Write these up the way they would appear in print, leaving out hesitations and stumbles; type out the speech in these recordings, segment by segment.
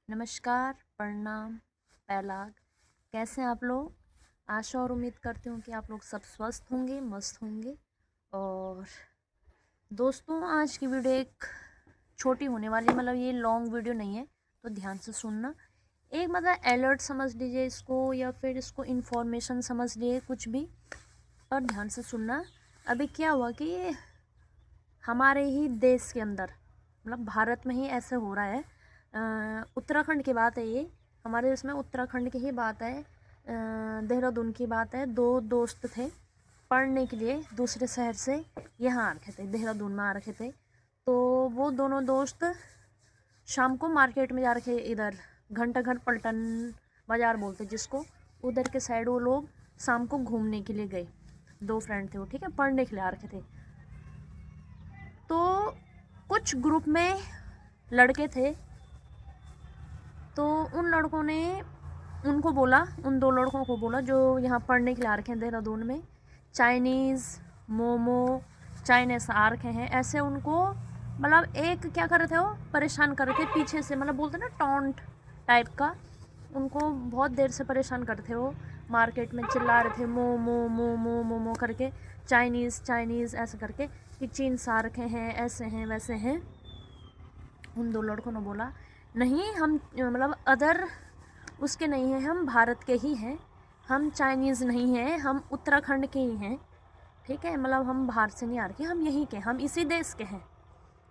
नमस्कार, प्रणाम, पैलाग। कैसे हैं आप लोग? आशा और उम्मीद करती हूँ कि आप लोग सब स्वस्थ होंगे, मस्त होंगे। और दोस्तों, आज की वीडियो एक छोटी होने वाली है, मतलब ये लॉन्ग वीडियो नहीं है, तो ध्यान से सुनना। एक मतलब अलर्ट समझ लीजिए इसको, या फिर इसको इन्फॉर्मेशन समझ लीजिए, कुछ भी, पर ध्यान से सुनना। अभी क्या हुआ कि हमारे ही देश के अंदर, मतलब भारत में ही ऐसे हो रहा है। उत्तराखंड की बात है ये, हमारे देश में उत्तराखंड की ही बात है। देहरादून की बात है। दो दोस्त थे, पढ़ने के लिए दूसरे शहर से यहाँ आ रखे थे, देहरादून में आ रखे थे। तो वो दोनों दोस्त शाम को मार्केट में जा रखे, इधर घंटा घर पलटन बाज़ार बोलते जिसको, उधर के साइड वो लोग शाम को घूमने के लिए गए। दो फ्रेंड थे वो, ठीक है, पढ़ने के लिए आ रखे थे। तो कुछ ग्रुप में लड़के थे, तो उन लड़कों ने उनको बोला, उन दो लड़कों को बोला जो यहाँ पढ़ने के लिए आ रखे हैं देहरादून में, चाइनीज़ मोमो, चाइनीज़ आ रखे हैं, ऐसे उनको मतलब एक क्या कर रहे थे, वो परेशान कर रहे थे पीछे से, मतलब बोलते ना टॉन्ट टाइप का। उनको बहुत देर से परेशान कर रहे थे वो, मार्केट में चिल्ला रहे थे मोमो मोमो मोमो करके, चाइनीज़ चाइनीज़ ऐसे करके, कि चीन से आ रखे हैं, ऐसे हैं वैसे हैं। उन दो लड़कों ने बोला नहीं, हम मतलब अदर उसके नहीं हैं, हम भारत के ही हैं, हम चाइनीज़ नहीं हैं, हम उत्तराखंड के ही हैं, ठीक है, मतलब हम बाहर से नहीं आ रखे, हम यहीं के, हम इसी देश के हैं,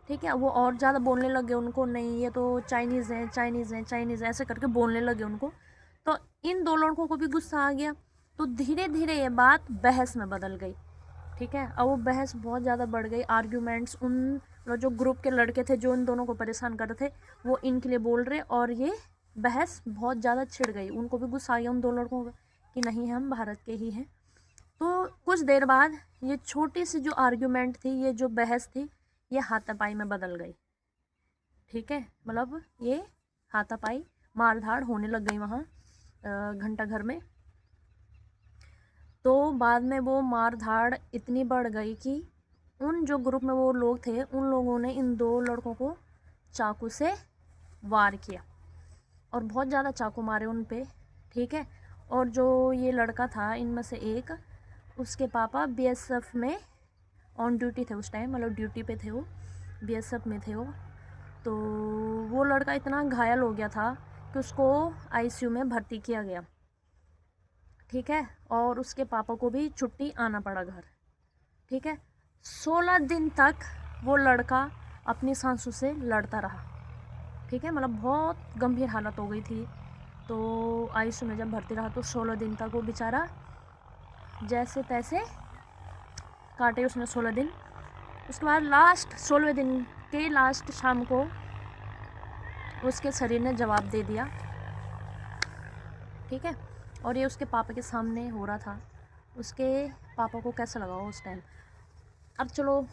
ठीक है। वो और ज़्यादा बोलने लगे उनको, नहीं ये तो चाइनीज़ हैं चाइनीज़ हैं चाइनीज़, ऐसे करके बोलने लगे उनको। तो इन दो लड़कों को भी गुस्सा आ गया, तो धीरे धीरे ये बात बहस में बदल गई, ठीक है। और वो बहस बहुत ज़्यादा बढ़ गई, आर्ग्यूमेंट्स, उन जो ग्रुप के लड़के थे जो इन दोनों को परेशान कर रहे थे, वो इनके लिए बोल रहे, और ये बहस बहुत ज़्यादा छिड़ गई। उनको भी गुस्सा आ गया उन दो लड़कों को कि नहीं, हम भारत के ही हैं। तो कुछ देर बाद ये छोटी सी जो आर्ग्यूमेंट थी, ये जो बहस थी, ये हाथापाई में बदल गई, ठीक है। मतलब ये हाथापाई, मार धाड़ होने लग गई वहाँ घंटा घर में। तो बाद में वो मार धाड़ इतनी बढ़ गई कि उन जो ग्रुप में वो लोग थे, उन लोगों ने इन दो लड़कों को चाकू से वार किया, और बहुत ज़्यादा चाकू मारे उन पे, ठीक है। और जो ये लड़का था इनमें से एक, उसके पापा बीएसएफ में ऑन ड्यूटी थे उस टाइम, मतलब ड्यूटी पे थे वो, बीएसएफ में थे वो। तो वो लड़का इतना घायल हो गया था कि उसको आईसीयू में भर्ती किया गया, ठीक है। और उसके पापा को भी छुट्टी आना पड़ा घर, ठीक है। 16 दिन तक वो लड़का अपनी सांसों से लड़ता रहा, ठीक है, मतलब बहुत गंभीर हालत हो गई थी। तो आईसीयू में जब भर्ती रहा तो 16 दिन तक वो बेचारा जैसे तैसे काटे उसने 16 दिन। उसके बाद लास्ट 16वें दिन के लास्ट शाम को उसके शरीर ने जवाब दे दिया, ठीक है। और ये उसके पापा के सामने हो रहा था। उसके पापा को कैसा लगा उस टाइम? अब चलो,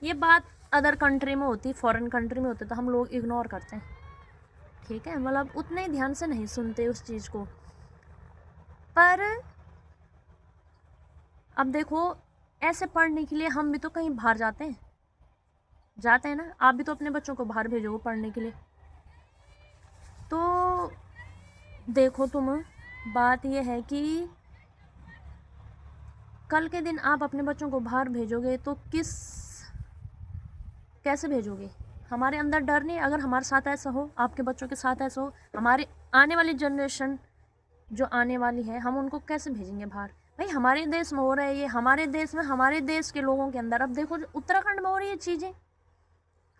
ये बात अदर कंट्री में होती, फॉरेन कंट्री में होती, तो हम लोग इग्नोर करते हैं, ठीक है, मतलब उतने ध्यान से नहीं सुनते उस चीज़ को। पर अब देखो, ऐसे पढ़ने के लिए हम भी तो कहीं बाहर जाते हैं ना। आप भी तो अपने बच्चों को बाहर भेजो पढ़ने के लिए। तो देखो तुम, बात ये है कि कल के दिन आप अपने बच्चों को बाहर भेजोगे तो कैसे भेजोगे? हमारे अंदर डर नहीं, अगर हमारे साथ ऐसा हो, आपके बच्चों के साथ ऐसा हो, हमारे आने वाली जनरेशन जो आने वाली है, हम उनको कैसे भेजेंगे बाहर? भाई हमारे देश में हो रहा है ये, हमारे देश में, हमारे देश के लोगों के अंदर। अब देखो उत्तराखंड में हो रही है चीज़ें,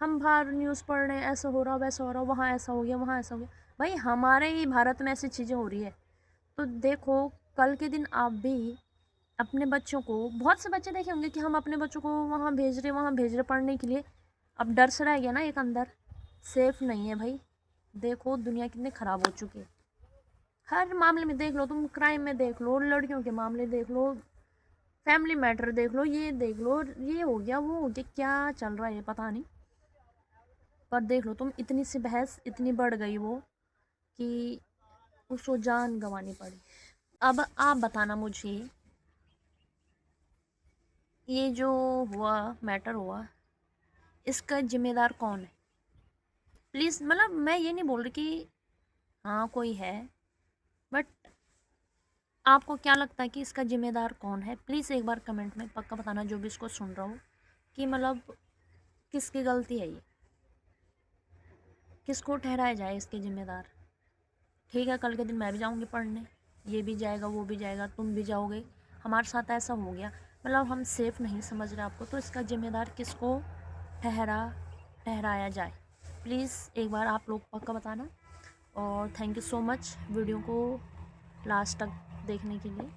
हम बाहर न्यूज़ पढ़ रहे हैं, ऐसा हो रहा वैसा हो रहा, वहाँ ऐसा हो गया वहाँ ऐसा हो गया। भाई हमारे ही भारत में ऐसी चीज़ें हो रही है। तो देखो, कल के दिन आप भी अपने बच्चों को, बहुत से बच्चे देखे होंगे कि हम अपने बच्चों को वहाँ भेज रहे पढ़ने के लिए। अब डर से रह गया ना एक अंदर, सेफ नहीं है भाई। देखो दुनिया कितनी ख़राब हो चुकी है, हर मामले में देख लो तुम, क्राइम में देख लो, लड़कियों के मामले देख लो, फैमिली मैटर देख लो, ये देख लो, ये हो गया वो हो गया, क्या चल रहा है पता नहीं। पर देख लो तुम, इतनी सी बहस इतनी बढ़ गई वो कि उसको जान गंवानी पड़ी। अब आप बताना मुझे, ये जो हुआ मैटर हुआ, इसका जिम्मेदार कौन है? प्लीज़ मतलब मैं ये नहीं बोल रही कि हाँ कोई है, बट आपको क्या लगता है कि इसका ज़िम्मेदार कौन है? प्लीज़ एक बार कमेंट में पक्का बताना, जो भी इसको सुन रहा हो, कि मतलब किसकी गलती है ये, किसको ठहराया जाए इसके ज़िम्मेदार। ठीक है, कल के दिन मैं भी जाऊँगी पढ़ने, ये भी जाएगा, वो भी जाएगा, तुम भी जाओगे, हमारे साथ ऐसा हो गया, मतलब हम सेफ़ नहीं समझ रहे आपको, तो इसका ज़िम्मेदार किसको ठहराया जाए। प्लीज़ एक बार आप लोग पक्का बताना। और thank you so much video को लास्ट तक देखने के लिए।